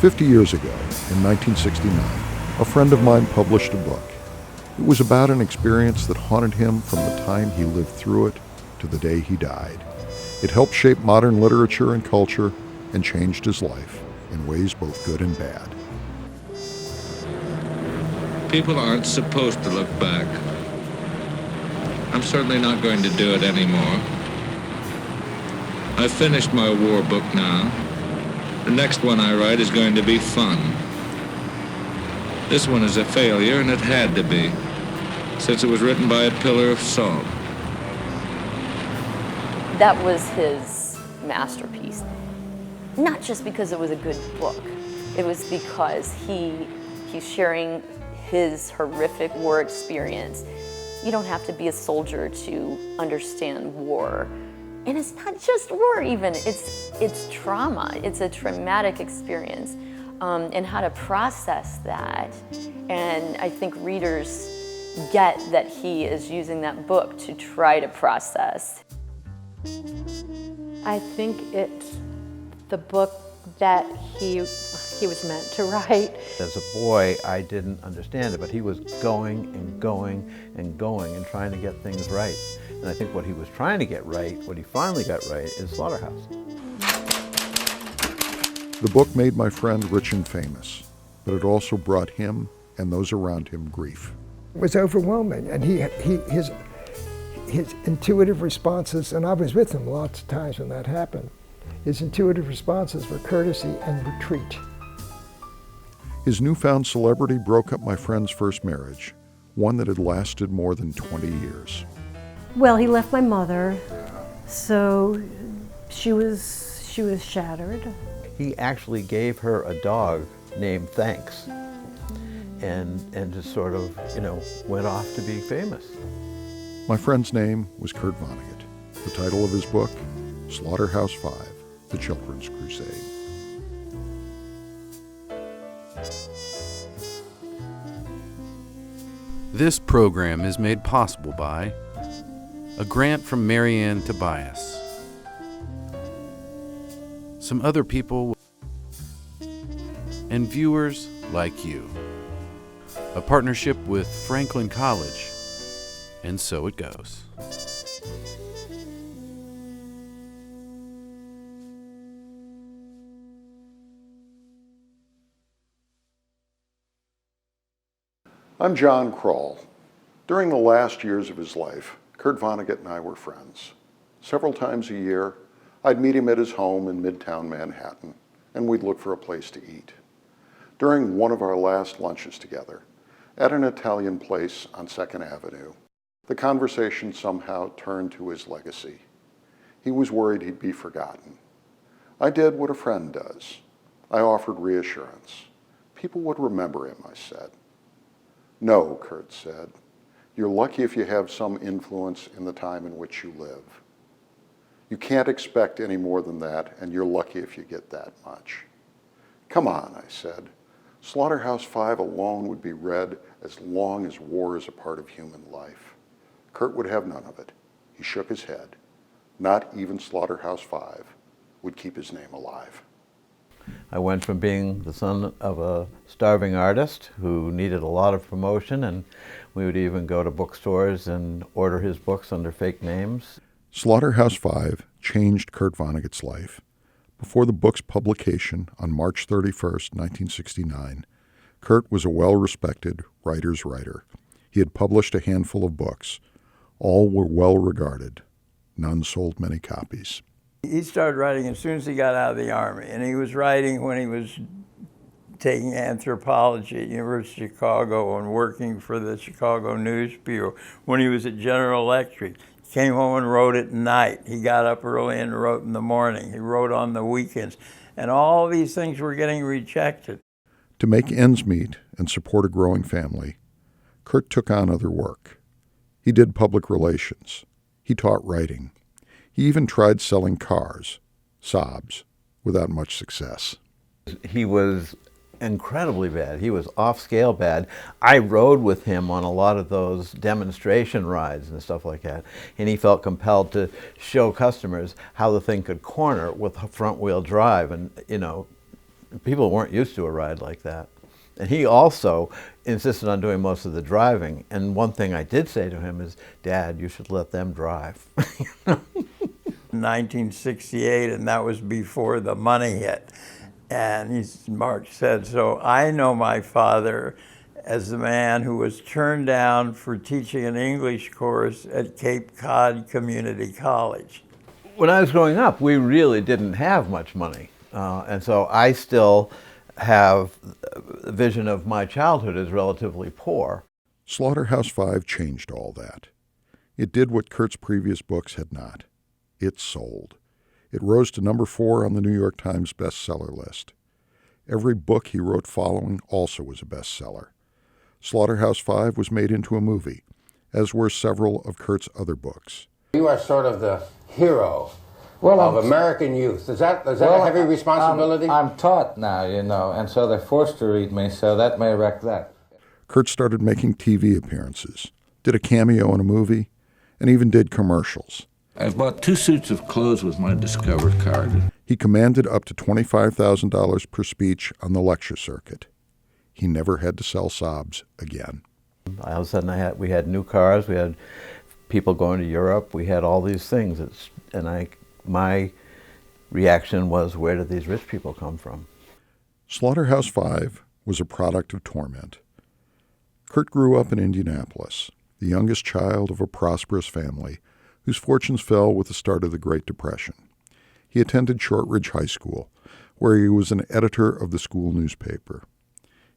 50 years ago, in 1969, a friend of mine published a book. It was about an experience that haunted him from the time he lived through it to the day he died. It helped shape modern literature and culture and changed his life in ways both good and bad. People aren't supposed to look back. I'm certainly not going to do it anymore. I've finished my war book now. The next one I write is going to be fun. This one is a failure, and it had to be, since it was written by a pillar of salt. That was his masterpiece. Not just because it was a good book. It was because he's sharing his horrific war experience. You don't have to be a soldier to understand war. And it's not just war even, it's trauma. It's a traumatic experience, and how to process that. And I think readers get that he is using that book to try to process. I think it's the book that he was meant to write. As a boy, I didn't understand it, but he was going and going and going and trying to get things right. And I think what he was trying to get right, what he finally got right, is Slaughterhouse. The book made my friend rich and famous, but it also brought him and those around him grief. It was overwhelming, and his intuitive responses, and I was with him lots of times when that happened, his intuitive responses were courtesy and retreat. His newfound celebrity broke up my friend's first marriage, one that had lasted more than 20 years. Well, he left my mother, so she was shattered. He actually gave her a dog named Thanks, and just sort of, went off to be famous. My friend's name was Kurt Vonnegut. The title of his book, Slaughterhouse-Five: The Children's Crusade. This program is made possible by a grant from Marianne Tobias, some other people, and viewers like you. A partnership with Franklin College, and so it goes. I'm John Kroll. During the last years of his life, Kurt Vonnegut and I were friends. Several times a year, I'd meet him at his home in Midtown Manhattan, and we'd look for a place to eat. During one of our last lunches together, at an Italian place on 2nd Avenue, the conversation somehow turned to his legacy. He was worried he'd be forgotten. I did what a friend does. I offered reassurance. People would remember him, I said. No, Kurt said. You're lucky if you have some influence in the time in which you live. You can't expect any more than that, and you're lucky if you get that much. Come on, I said. Slaughterhouse-Five alone would be read as long as war is a part of human life. Kurt would have none of it. He shook his head. Not even Slaughterhouse-Five would keep his name alive. I went from being the son of a starving artist who needed a lot of promotion, and we would even go to bookstores and order his books under fake names. Slaughterhouse-Five changed Kurt Vonnegut's life. Before the book's publication on March 31st, 1969, Kurt was a well-respected writer's writer. He had published a handful of books. All were well-regarded. None sold many copies. He started writing as soon as he got out of the Army, and he was writing when he was taking anthropology at University of Chicago and working for the Chicago News Bureau. When he was at General Electric, he came home and wrote at night. He got up early and wrote in the morning. He wrote on the weekends. And all these things were getting rejected. To make ends meet and support a growing family, Kurt took on other work. He did public relations. He taught writing. He even tried selling cars, Saabs, without much success. He was incredibly bad. He was off-scale bad. I rode with him on a lot of those demonstration rides and stuff like that, and he felt compelled to show customers how the thing could corner with front-wheel drive, and People weren't used to a ride like that. And he also insisted on doing most of the driving. And one thing I did say to him is, Dad, you should let them drive. 1968, and that was before the money hit. And Mark said, so I know my father as the man who was turned down for teaching an English course at Cape Cod Community College. When I was growing up, we really didn't have much money. And so I still have a vision of my childhood as relatively poor. Slaughterhouse-Five changed all that. It did what Kurt's previous books had not. It sold. It rose to number 4 on the New York Times bestseller list. Every book he wrote following also was a bestseller. Slaughterhouse-Five was made into a movie, as were several of Kurt's other books. You are sort of the hero of American youth. Is that a heavy responsibility? I'm taught now, you know, and so they're forced to read me, so that may wreck that. Kurt started making TV appearances, did a cameo in a movie, and even did commercials. I bought 2 suits of clothes with my Discover card. He commanded up to $25,000 per speech on the lecture circuit. He never had to sell sobs again. All of a sudden we had new cars, we had people going to Europe, we had all these things. My reaction was, where did these rich people come from? Slaughterhouse-Five was a product of torment. Kurt grew up in Indianapolis, the youngest child of a prosperous family whose fortunes fell with the start of the Great Depression. He attended Shortridge High School, where he was an editor of the school newspaper.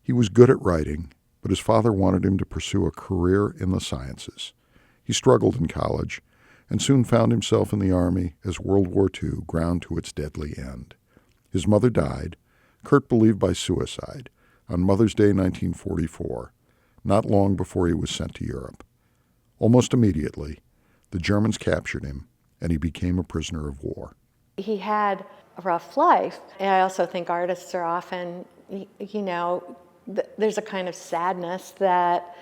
He was good at writing, but his father wanted him to pursue a career in the sciences. He struggled in college and soon found himself in the Army as World War II ground to its deadly end. His mother died, Kurt believed by suicide, on Mother's Day 1944, not long before he was sent to Europe. Almost immediately, the Germans captured him, and he became a prisoner of war. He had a rough life. And I also think artists are often, you know, there's a kind of sadness that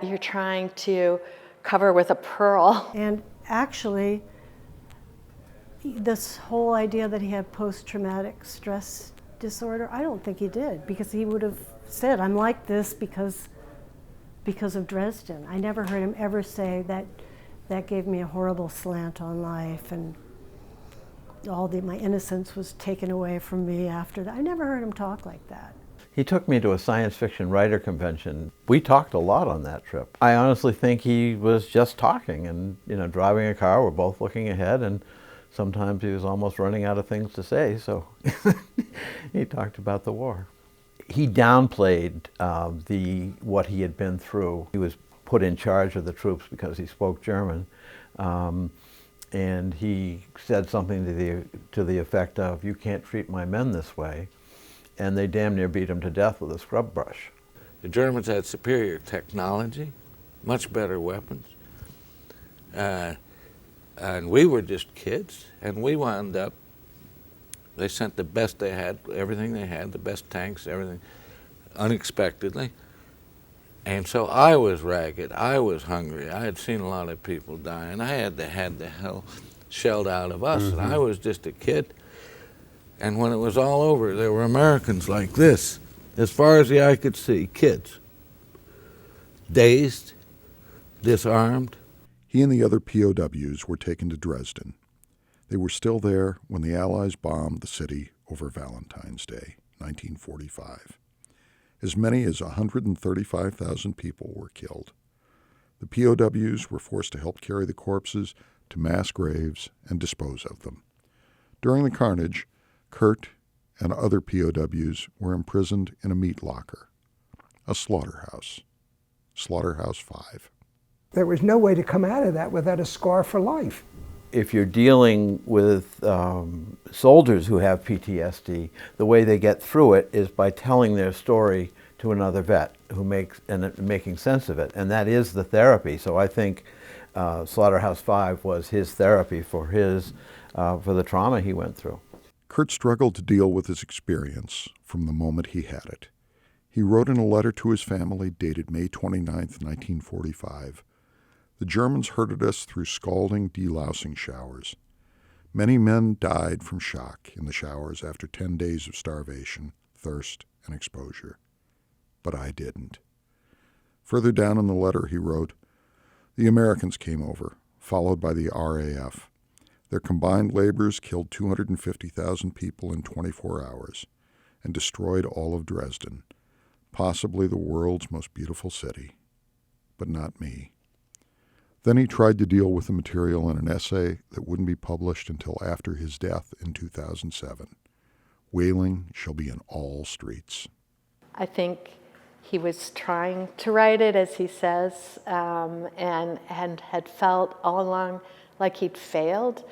you're trying to cover with a pearl. And actually, this whole idea that he had post-traumatic stress disorder, I don't think he did, because he would have said, I'm like this because of Dresden. I never heard him ever say that gave me a horrible slant on life, and my innocence was taken away from me after that. I never heard him talk like that. He took me to a science fiction writer convention. We talked a lot on that trip. I honestly think he was just talking and, you know, driving a car. We're both looking ahead, and sometimes he was almost running out of things to say, so he talked about the war. He downplayed what he had been through. He was put in charge of the troops because he spoke German, and he said something to the effect of, "You can't treat my men this way," and they damn near beat him to death with a scrub brush. The Germans had superior technology, much better weapons, and we were just kids, and we wound up, they sent the best they had, everything they had, the best tanks, everything, unexpectedly. And so I was ragged, I was hungry, I had seen a lot of people die, and I had the hell shelled out of us, and I was just a kid. And when it was all over, there were Americans like this, as far as the eye could see, kids, dazed, disarmed. He and the other POWs were taken to Dresden. They were still there when the Allies bombed the city over Valentine's Day, 1945. As many as 135,000 people were killed. The POWs were forced to help carry the corpses to mass graves and dispose of them. During the carnage, Kurt and other POWs were imprisoned in a meat locker, a slaughterhouse, Slaughterhouse-Five. There was no way to come out of that without a scar for life. If you're dealing with soldiers who have PTSD, the way they get through it is by telling their story to another vet who making sense of it, and that is the therapy. So I think Slaughterhouse-Five was his therapy for the trauma he went through. Kurt struggled to deal with his experience from the moment he had it. He wrote in a letter to his family dated May 29, 1945, "The Germans herded us through scalding, delousing showers. Many men died from shock in the showers after 10 days of starvation. thirst, and exposure. But I didn't. Further down in the letter he wrote, "The Americans came over, followed by the RAF. Their combined labors killed 250,000 people in 24 hours and destroyed all of Dresden, possibly the world's most beautiful city. But not me." Then he tried to deal with the material in an essay that wouldn't be published until after his death in 2007. Whaling shall be in all streets. I think he was trying to write it, as he says, and had felt all along like he'd failed.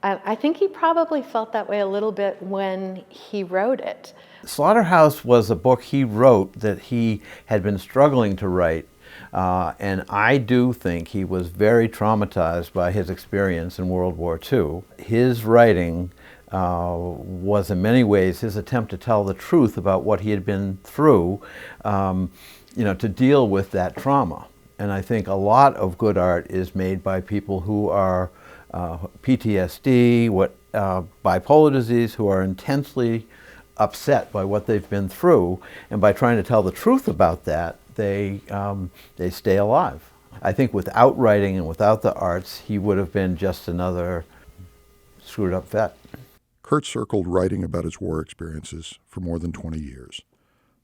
I think he probably felt that way a little bit when he wrote it. Slaughterhouse was a book he wrote that he had been struggling to write, and I do think he was very traumatized by his experience in World War II. His writing was in many ways his attempt to tell the truth about what he had been through, to deal with that trauma. And I think a lot of good art is made by people who are PTSD, bipolar disease, who are intensely upset by what they've been through, and by trying to tell the truth about that, they stay alive. I think without writing and without the arts, he would have been just another screwed up vet. Kurt circled writing about his war experiences for more than 20 years.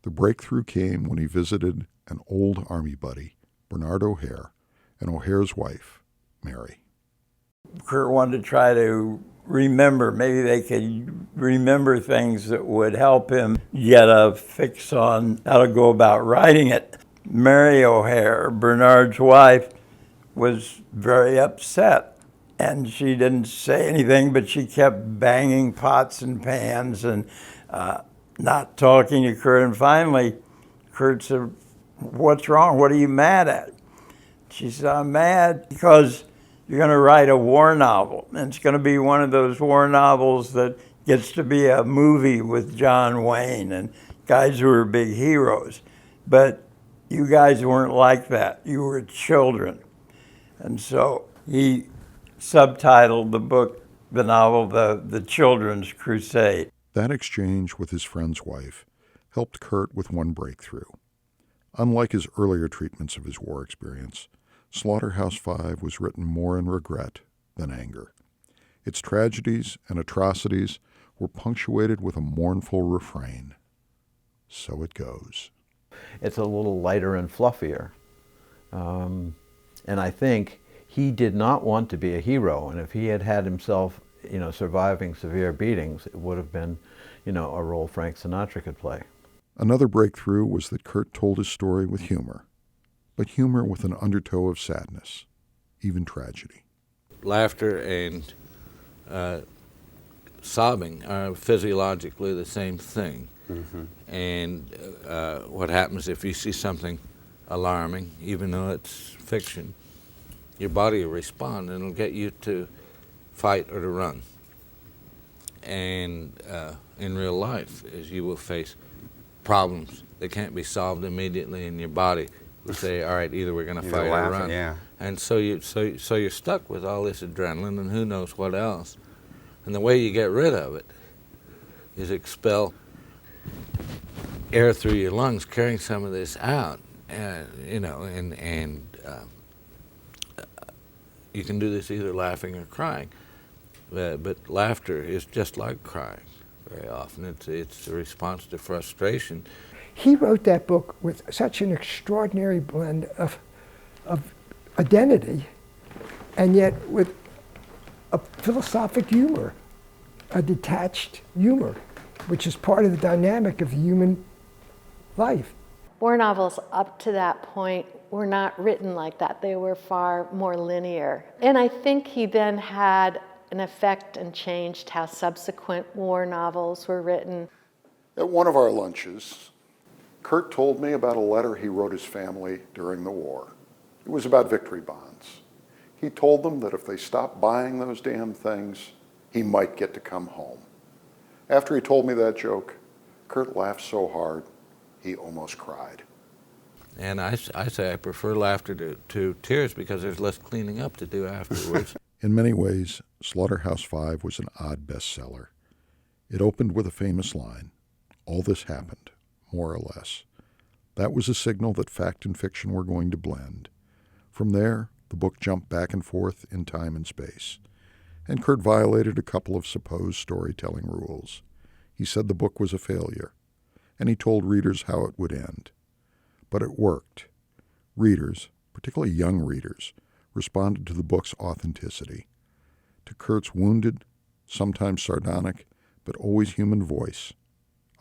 The breakthrough came when he visited an old Army buddy, Bernard O'Hare, and O'Hare's wife, Mary. Kurt wanted to try to remember, maybe they could remember things that would help him get a fix on how to go about writing it. Mary O'Hare, Bernard's wife, was very upset, and she didn't say anything, but she kept banging pots and pans and not talking to Kurt. And finally, Kurt said, "What's wrong? What are you mad at?" She said, "I'm mad because you're going to write a war novel, and it's going to be one of those war novels that gets to be a movie with John Wayne and guys who are big heroes. But you guys weren't like that. You were children." And so he subtitled the book, the novel, The Children's Crusade. That exchange with his friend's wife helped Kurt with one breakthrough. Unlike his earlier treatments of his war experience, Slaughterhouse-Five was written more in regret than anger. Its tragedies and atrocities were punctuated with a mournful refrain. So it goes. It's a little lighter and fluffier. And I think he did not want to be a hero, and if he had had himself, surviving severe beatings, it would have been, a role Frank Sinatra could play. Another breakthrough was that Kurt told his story with humor, but humor with an undertow of sadness, even tragedy. Laughter and sobbing are physiologically the same thing. Mm-hmm. And what happens if you see something alarming, even though it's fiction, your body will respond and it'll get you to fight or to run. And in real life, as you will face problems that can't be solved immediately, and your body will say, all right, either we're going to fight or run. Yeah. And so you're stuck with all this adrenaline and who knows what else. And the way you get rid of it is expel air through your lungs, carrying some of this out, and you can do this either laughing or crying. But laughter is just like crying very often. It's a response to frustration. He wrote that book with such an extraordinary blend of identity, and yet with a philosophic humor, a detached humor, which is part of the dynamic of human life. War novels up to that point were not written like that. They were far more linear. And I think he then had an effect and changed how subsequent war novels were written. At one of our lunches, Kurt told me about a letter he wrote his family during the war. It was about victory bonds. He told them that if they stopped buying those damn things, he might get to come home. After he told me that joke, Kurt laughed so hard, he almost cried. And I say I prefer laughter to tears because there's less cleaning up to do afterwards. In many ways, Slaughterhouse-Five was an odd bestseller. It opened with a famous line, All this happened, more or less. That was a signal that fact and fiction were going to blend. From there, the book jumped back and forth in time and space, and Kurt violated a couple of supposed storytelling rules. He said the book was a failure, and he told readers how it would end. But it worked. Readers, particularly young readers, responded to the book's authenticity, to Kurt's wounded, sometimes sardonic, but always human voice,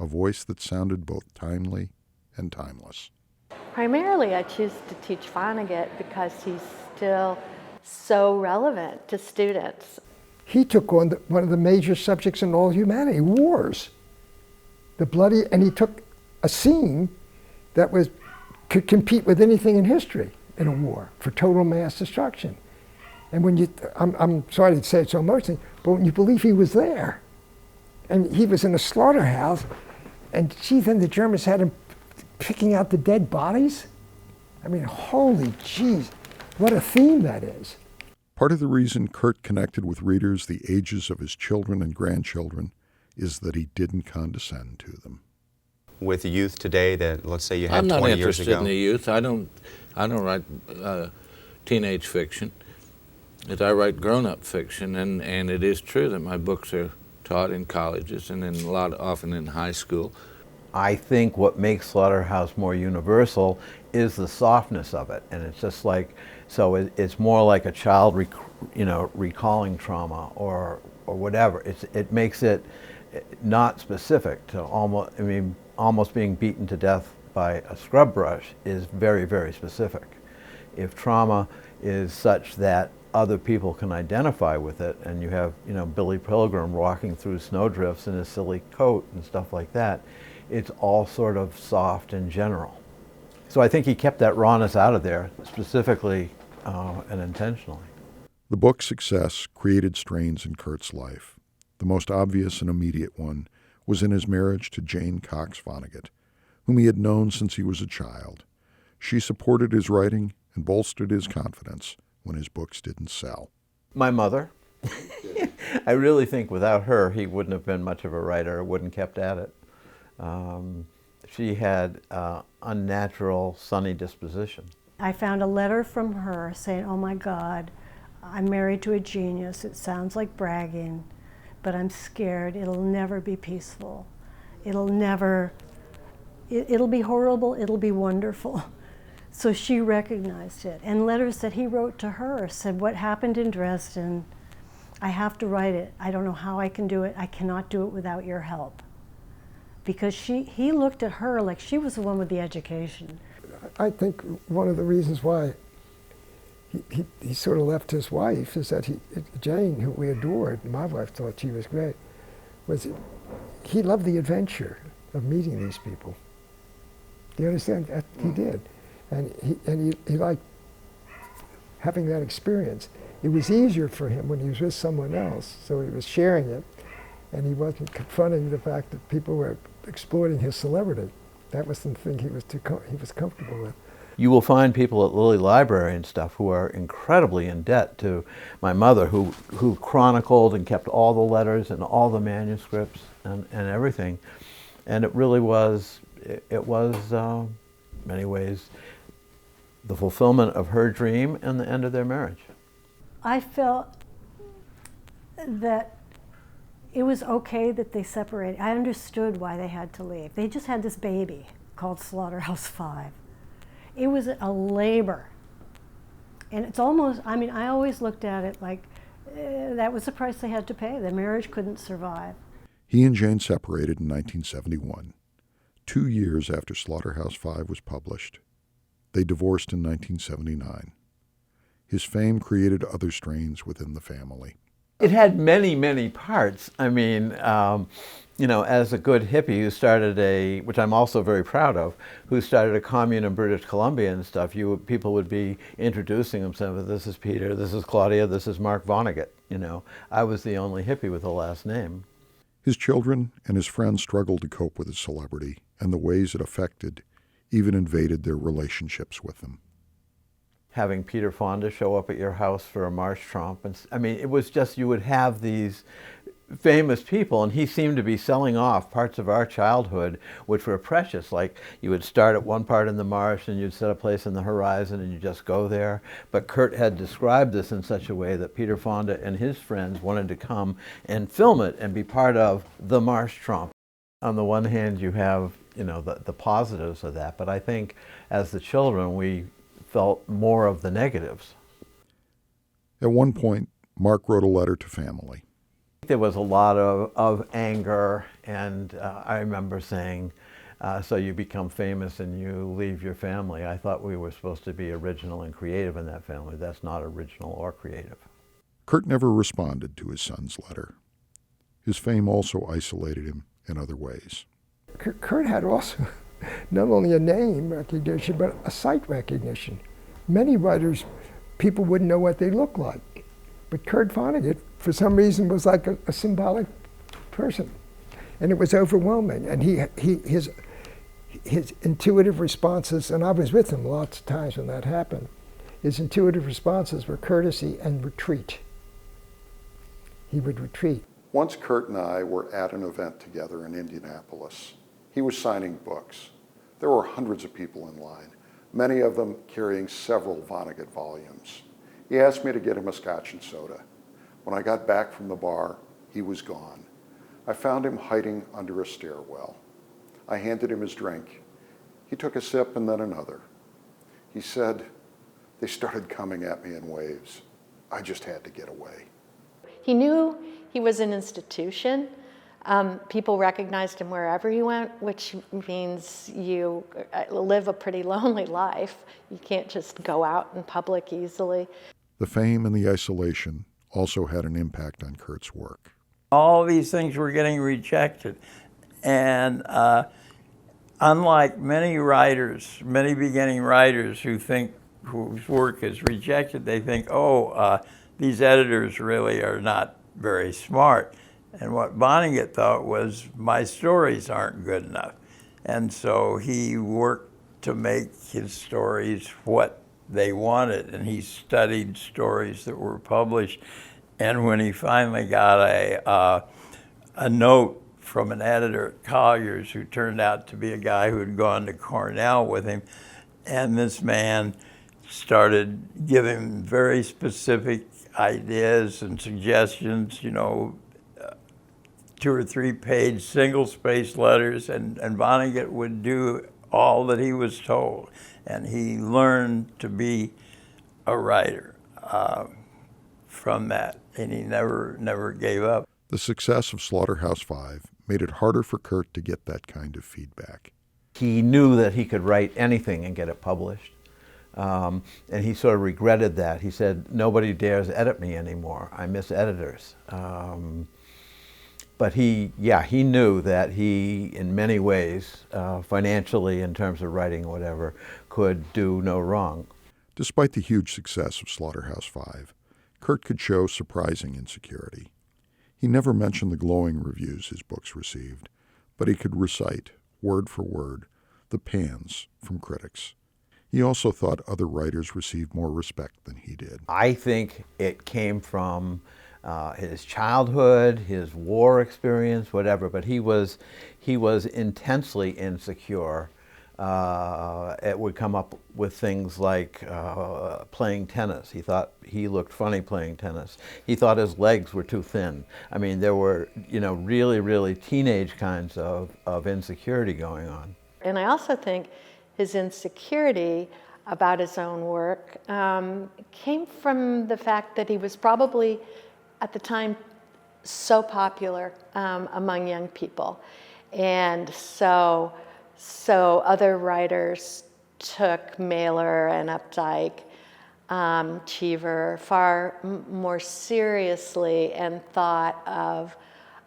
a voice that sounded both timely and timeless. Primarily, I choose to teach Vonnegut because he's still so relevant to students. He took on one of the major subjects in all humanity, wars. And he took a scene that could compete with anything in history in a war for total mass destruction. And when I'm sorry to say it so emotionally, but when you believe he was there, and he was in a slaughterhouse, and gee, then the Germans had him picking out the dead bodies? I mean, holy jeez, what a theme that is. Part of the reason Kurt connected with readers the ages of his children and grandchildren is that he didn't condescend to them. With the youth today, that let's say you had 20 years ago. I'm not interested in the youth. I don't write teenage fiction. I write grown-up fiction, and it is true that my books are taught in colleges and often in high school. I think what makes Slaughterhouse more universal is the softness of it, and it's just like, so it's more like a child, recalling trauma or whatever. It makes it not specific to almost being beaten to death by a scrub brush is very, very specific. If trauma is such that other people can identify with it, and you have, Billy Pilgrim walking through snowdrifts in a silly coat and stuff like that, it's all sort of soft and general. So I think he kept that rawness out of there, specifically and intentionally. The book's success created strains in Kurt's life. The most obvious and immediate one was in his marriage to Jane Cox Vonnegut, whom he had known since he was a child. She supported his writing and bolstered his confidence when his books didn't sell. My mother. I really think without her, he wouldn't have been much of a writer, wouldn't have kept at it. She had unnatural, sunny disposition. I found a letter from her saying, "Oh my God, I'm married to a genius. It sounds like bragging, but I'm scared. It'll never be peaceful. It'll be horrible, it'll be wonderful." So she recognized it. And letters that he wrote to her said, "What happened in Dresden, I have to write it. I don't know how I can do it. I cannot do it without your help." Because he looked at her like she was the one with the education. I think one of the reasons why he sort of left his wife is that Jane, who we adored, my wife thought she was great, was he loved the adventure of meeting these people. Do you understand? He did. And he liked having that experience. It was easier for him when he was with someone else, so he was sharing it, and he wasn't confronting the fact that people were exploiting his celebrity. That was the thing he was comfortable with. You will find people at Lilly Library and stuff who are incredibly in debt to my mother, who chronicled and kept all the letters and all the manuscripts and everything. And it really was, many ways, the fulfillment of her dream and the end of their marriage. I felt that it was okay that they separated. I understood why they had to leave. They just had this baby called Slaughterhouse 5. It was a labor. And it's almost, I always looked at it like that was the price they had to pay. The marriage couldn't survive. He and Jane separated in 1971, 2 years after Slaughterhouse 5 was published. They divorced in 1979. His fame created other strains within the family. It had many, many parts. As a good hippie who started which I'm also very proud of, who started a commune in British Columbia and stuff, people would be introducing themselves. "This is Peter, this is Claudia, this is Mark Vonnegut." I was the only hippie with a last name. His children and his friends struggled to cope with his celebrity and the ways it affected, even invaded their relationships with him. Having Peter Fonda show up at your house for a marsh tromp. It was just, you would have these famous people, and he seemed to be selling off parts of our childhood which were precious. Like you would start at one part in the marsh and you'd set a place in the horizon and you just go there. But Kurt had described this in such a way that Peter Fonda and his friends wanted to come and film it and be part of the Marsh Trump. On the one hand, you have, you know, the positives of that, but I think as the children we felt more of the negatives. At one point, Mark wrote a letter to family. There was a lot of anger, and I remember saying, so you become famous and you leave your family. I thought we were supposed to be original and creative in that family. That's not original or creative. Kurt never responded to his son's letter. His fame also isolated him in other ways. Kurt had also not only a name recognition, but a sight recognition. Many writers, people wouldn't know what they looked like. But Kurt Vonnegut, for some reason, was like a symbolic person. And it was overwhelming. And his intuitive responses, and I was with him lots of times when that happened, his intuitive responses were courtesy and retreat. He would retreat. Once Kurt and I were at an event together in Indianapolis. He was signing books. There were hundreds of people in line, many of them carrying several Vonnegut volumes. He asked me to get him a scotch and soda. When I got back from the bar, he was gone. I found him hiding under a stairwell. I handed him his drink. He took a sip and then another. He said, "They started coming at me in waves. I just had to get away." He knew he was an institution. People recognized him wherever he went, which means you live a pretty lonely life. You can't just go out in public easily. The fame and the isolation also had an impact on Kurt's work. All these things were getting rejected. And unlike many writers, many beginning writers whose work is rejected, they think, these editors really are not very smart. And what Vonnegut thought was, my stories aren't good enough. And so he worked to make his stories what they wanted, and he studied stories that were published. And when he finally got a note from an editor at Collier's who turned out to be a guy who had gone to Cornell with him, and this man started giving very specific ideas and suggestions, 2 or 3 page single-spaced letters, and Vonnegut would do all that he was told. And he learned to be a writer from that, and he never gave up. The success of Slaughterhouse-Five made it harder for Kurt to get that kind of feedback. He knew that he could write anything and get it published. And he sort of regretted that. He said, nobody dares edit me anymore. I miss editors. But he knew that he, in many ways, financially, in terms of writing or whatever, could do no wrong. Despite the huge success of Slaughterhouse-Five, Kurt could show surprising insecurity. He never mentioned the glowing reviews his books received, but he could recite, word for word, the pans from critics. He also thought other writers received more respect than he did. I think it came from his childhood, his war experience, whatever, but he was intensely insecure. It would come up with things like playing tennis. He thought he looked funny playing tennis. He thought his legs were too thin. I mean, there were, really, really teenage kinds of insecurity going on. And I also think his insecurity about his own work came from the fact that he was probably, at the time, so popular among young people. And so other writers took Mailer and Updike, Cheever far more seriously and thought of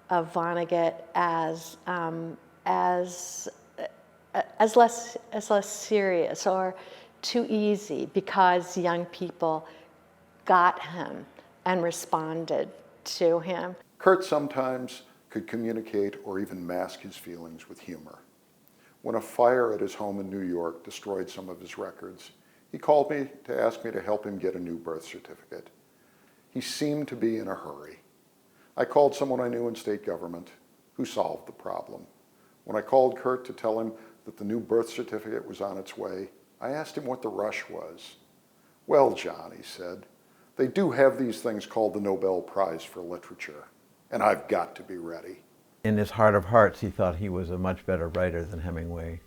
Vonnegut as less serious or too easy, because young people got him and responded to him. Kurt sometimes could communicate or even mask his feelings with humor. When a fire at his home in New York destroyed some of his records, he called me to ask me to help him get a new birth certificate. He seemed to be in a hurry. I called someone I knew in state government who solved the problem. When I called Kurt to tell him that the new birth certificate was on its way, I asked him what the rush was. Well, John, he said, they do have these things called the Nobel Prize for Literature, and I've got to be ready. In his heart of hearts, he thought he was a much better writer than Hemingway,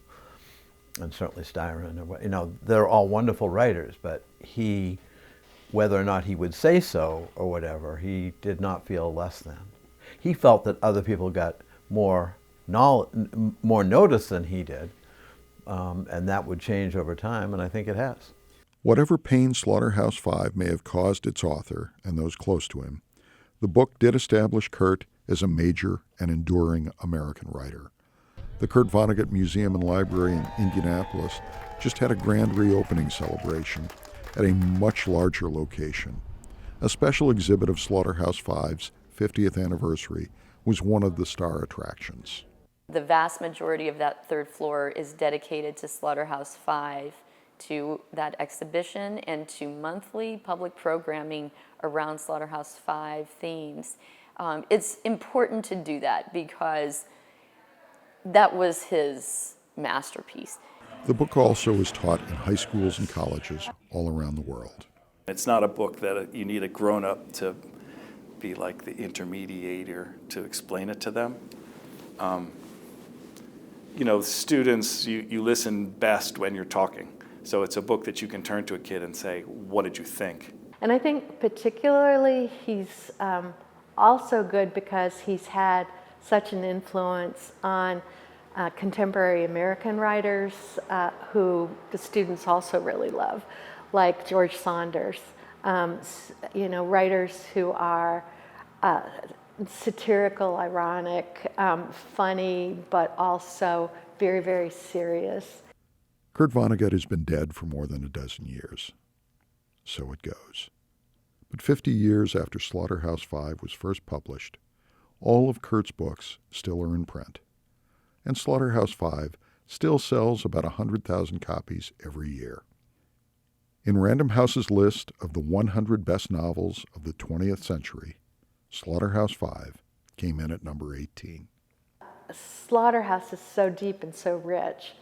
and certainly Styron. You know, they're all wonderful writers, but he, whether or not he would say so or whatever, he did not feel less than. He felt that other people got more notice than he did, and that would change over time, and I think it has. Whatever pain Slaughterhouse-Five may have caused its author and those close to him, the book did establish Kurt as a major and enduring American writer. The Kurt Vonnegut Museum and Library in Indianapolis just had a grand reopening celebration at a much larger location. A special exhibit of Slaughterhouse-Five's 50th anniversary was one of the star attractions. The vast majority of that third floor is dedicated to Slaughterhouse-Five, to that exhibition, and to monthly public programming around Slaughterhouse-Five themes. It's important to do that because that was his masterpiece. The book also is taught in high schools and colleges all around the world. It's not a book that you need a grown-up to be like the intermediator to explain it to them. You know, students, you listen best when you're talking. So it's a book that you can turn to a kid and say, what did you think? And I think particularly he's also good because he's had such an influence on contemporary American writers who the students also really love, like George Saunders. You know, writers who are satirical, ironic, funny, but also very, very serious. Kurt Vonnegut has been dead for more than a dozen years. So it goes. But 50 years after Slaughterhouse-Five was first published, all of Kurt's books still are in print. And Slaughterhouse-Five still sells about 100,000 copies every year. In Random House's list of the 100 best novels of the 20th century, Slaughterhouse-Five came in at number 18. Slaughterhouse is so deep and so rich.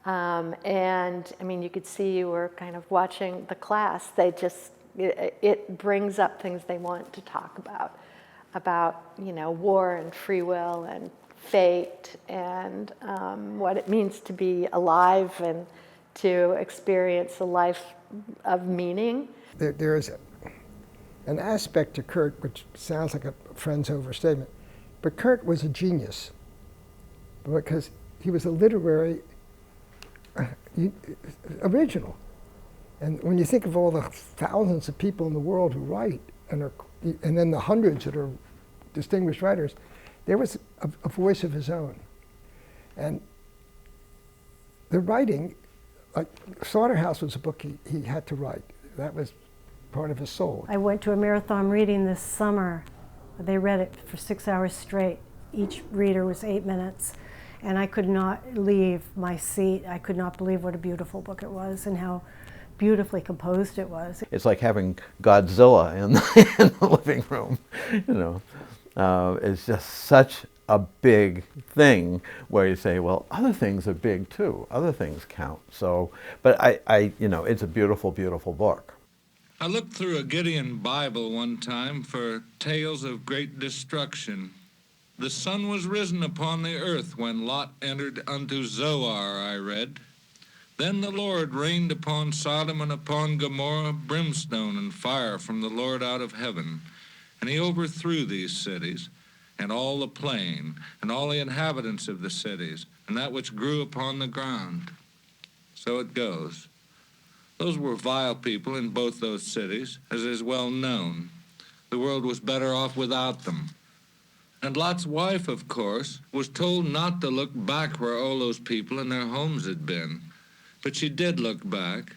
And I mean, you could see you were kind of watching the class. They just, it brings up things they want to talk about, you know, war and free will and fate and what it means to be alive and to experience a life of meaning. There is an aspect to Kurt which sounds like a friend's overstatement, but Kurt was a genius because he was a literary original. And when you think of all the thousands of people in the world who write, and then the hundreds that are distinguished writers, there was a voice of his own. And the writing, like Slaughterhouse was a book he had to write. That was part of his soul. I went to a marathon reading this summer. They read it for 6 hours straight. Each reader was 8 minutes. And I could not leave my seat. I could not believe what a beautiful book it was and how beautifully composed it was. It's like having Godzilla in the living room, you know. It's just such a big thing where you say, well, other things are big too. Other things count. So, but I you know, it's a beautiful, beautiful book. I looked through a Gideon Bible one time for tales of great destruction. The sun was risen upon the earth when Lot entered unto Zoar, I read. Then the Lord rained upon Sodom and upon Gomorrah brimstone and fire from the Lord out of heaven. And he overthrew these cities, and all the plain, and all the inhabitants of the cities, and that which grew upon the ground. So it goes. Those were vile people in both those cities, as is well known. The world was better off without them. And Lot's wife, of course, was told not to look back where all those people and their homes had been. But she did look back,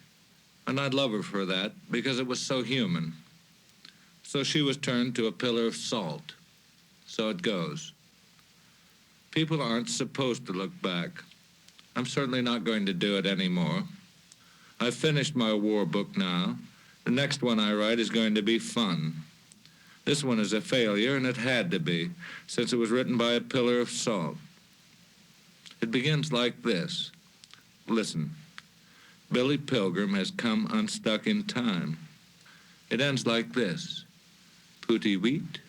and I'd love her for that, because it was so human. So she was turned to a pillar of salt. So it goes. People aren't supposed to look back. I'm certainly not going to do it anymore. I've finished my war book now. The next one I write is going to be fun. This one is a failure, and it had to be, since it was written by a pillar of salt. It begins like this. Listen. Billy Pilgrim has come unstuck in time. It ends like this. Pooty wheat,